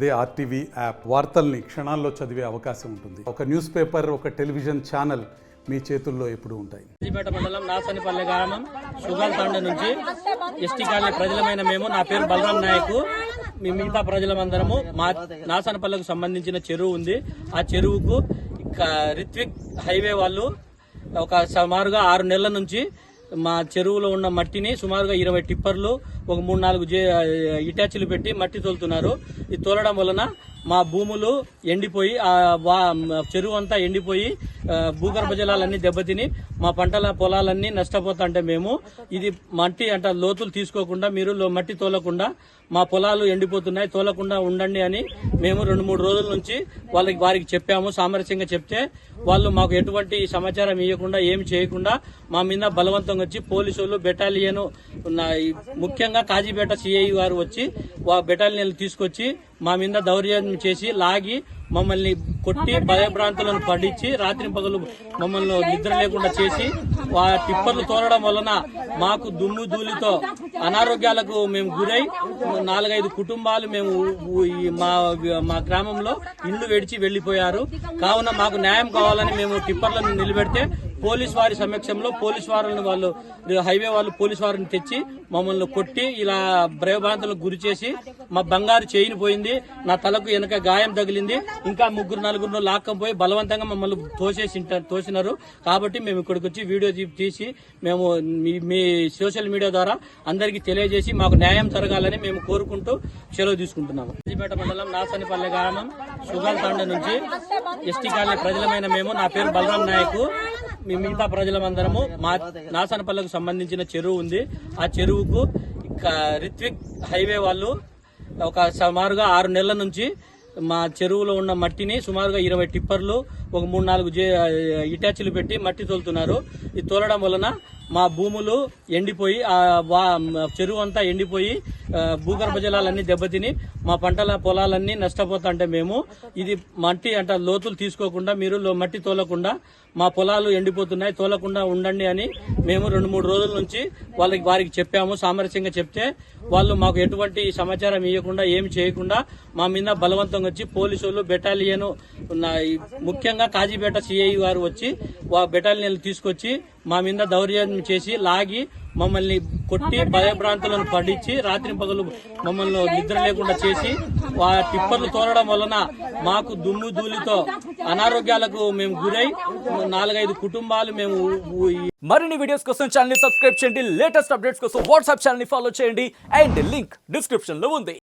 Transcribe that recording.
అదే RTV app వార్తల్ని క్షణాల్లో చదివే అవకాశం ఉంటుంది. ఒక న్యూస్ పేపర్, ఒక టెలివిజన్ ఛానల్ మీ చేతుల్లో ఎప్పుడూ ఉంటాయి. కాజీపేట మండలం నాసనిపల్లె గ్రామం సుగాల్ తాండ నుంచి ఎస్టీ కాలనీ ప్రజలమైన మేము, నా పేరు బలరాం నాయక్, మీ మిగతా ప్రజలమందరము మా నాసనపల్లెకు సంబంధించిన చెరువు ఉంది. ఆ చెరువుకు రిత్విక్ హైవే వాళ్ళు ఒక సుమారుగా 6 నెలల నుంచి మా చెరువులో ఉన్న మట్టిని సుమారుగా 20 టిప్పర్లు, ఒక 3-4 ఇటాచీలు పెట్టి మట్టి తోలుతున్నారు. ఇది తోలడం వలన మా భూములు ఎండిపోయి, చెరువు అంతా ఎండిపోయి భూగర్భ జలాలన్నీ దెబ్బతిని మా పంటల పొలాలన్నీ నష్టపోతుంటే మేము ఇది మట్టి అంటే లోతులు తీసుకోకుండా మీరు మట్టి తోలకుండా మా పొలాలు ఎండిపోతున్నాయి, తోలకుండా ఉండండి అని మేము 2-3 రోజుల నుంచి వారికి చెప్పాము. సామరస్యంగా చెప్తే వాళ్ళు మాకు ఎటువంటి సమాచారం ఇవ్వకుండా ఏమి చేయకుండా మా మీద బలవంతంగా వచ్చి పోలీసులు బెటాలియన్ ముఖ్యంగా కాజీపేట సిఐ గారు వచ్చి బెటాలియన్లు తీసుకొచ్చి మా మీద దౌర్జన్యం చేసి లాగి మమ్మల్ని కొట్టి భయభ్రాంతులను పడించి రాత్రి పగలు మమ్మల్ని నిద్ర లేకుండా చేసి ఆ టిప్పర్లు తోలడం వలన మాకు దుమ్ము ధూళితో అనారోగ్యాలకు మేము గురై 4-5 కుటుంబాలు మేము మా గ్రామంలో ఇళ్లు విడిచి వెళ్లిపోయారు. కావున మాకు న్యాయం కావాలని మేము టిప్పర్లను నిలబెడితే పోలీసు వారి సమక్షంలో హైవే వాళ్ళు పోలీసు వారిని తెచ్చి మమ్మల్ని కొట్టి ఇలా భయభ్రాంతులకు గురి చేసి మా బంగారు చైన్ పోయింది, నా తలకు వెనక గాయం తగిలింది, ఇంకా 3-4 లాక్కపోయి బలవంతంగా మమ్మల్ని తోసినారు. కాబట్టి మేము ఇక్కడికి వచ్చి వీడియో తీసి మేము మీ సోషల్ మీడియా ద్వారా అందరికీ తెలియజేసి మాకు న్యాయం జరగాలని మేము కోరుకుంటూ సెలవు తీసుకుంటున్నాము. కాజీపేట మండలం నాసనిపల్లె గ్రామం సుగాల్ తాండ నుంచి ఎస్టీ కాలనీ ప్రజలమైన మేము, నా పేరు బలరాం నాయక్, మీ మిగతా ప్రజలమందరము మా నాసనపల్లెకు సంబంధించిన చెరువు ఉంది. ఆ చెరువుకు రిత్విక్ హైవే వాళ్ళు ఒక సుమారుగా 6 నెలల నుంచి మా చెరువులో ఉన్న మట్టిని సుమారుగా 20 టిప్పర్లు, ఒక 3-4 ఇటాచీలు పెట్టి మట్టి తోలుతున్నారు. ఇది తోలడం వలన మా భూములు ఎండిపోయి చెరువు అంతా ఎండిపోయి భూగర్భ జలాలన్నీ దెబ్బతిని మా పంటల పొలాలన్నీ నష్టపోతుంటే మేము ఇది మట్టి అంటే లోతులు తీసుకోకుండా మీరు మట్టి తోలకుండా మా పొలాలు ఎండిపోతున్నాయి, తోలకుండా ఉండండి అని మేము 2-3 రోజుల నుంచి వారికి చెప్పాము. సామరస్యంగా చెప్తే వాళ్ళు మాకు ఎటువంటి సమాచారం ఇవ్వకుండా ఏమి చేయకుండా మా మీద బలవంతంగా వచ్చి పోలీసులు బెటాలియన్ ముఖ్యంగా కాజీపేట సిఐ గారు వచ్చి బెటాలియన్లు తీసుకొచ్చి మా మీద దౌర్జన్యం చేసి లాగి మమ్మల్ని కొట్టి భయభ్రాంతులను పడించి రాత్రి పగలు మమ్మల్ని నిద్ర లేకుండా చేసి ఆ టిప్పర్లు తోలడం వలన మాకు దుమ్ము ధూళితో అనారోగ్యాలకు మేము గురై 4-5 కుటుంబాలు మేము. మరిన్ని వీడియోస్ కోసం ఛానల్ ని సబ్స్క్రైబ్ చేయండి, లేటెస్ట్ అప్డేట్స్ కోసం వాట్సాప్ ఛానల్ ని ఫాలో చేయండి, అండ్ లింక్ డిస్క్రిప్షన్ లో ఉంది.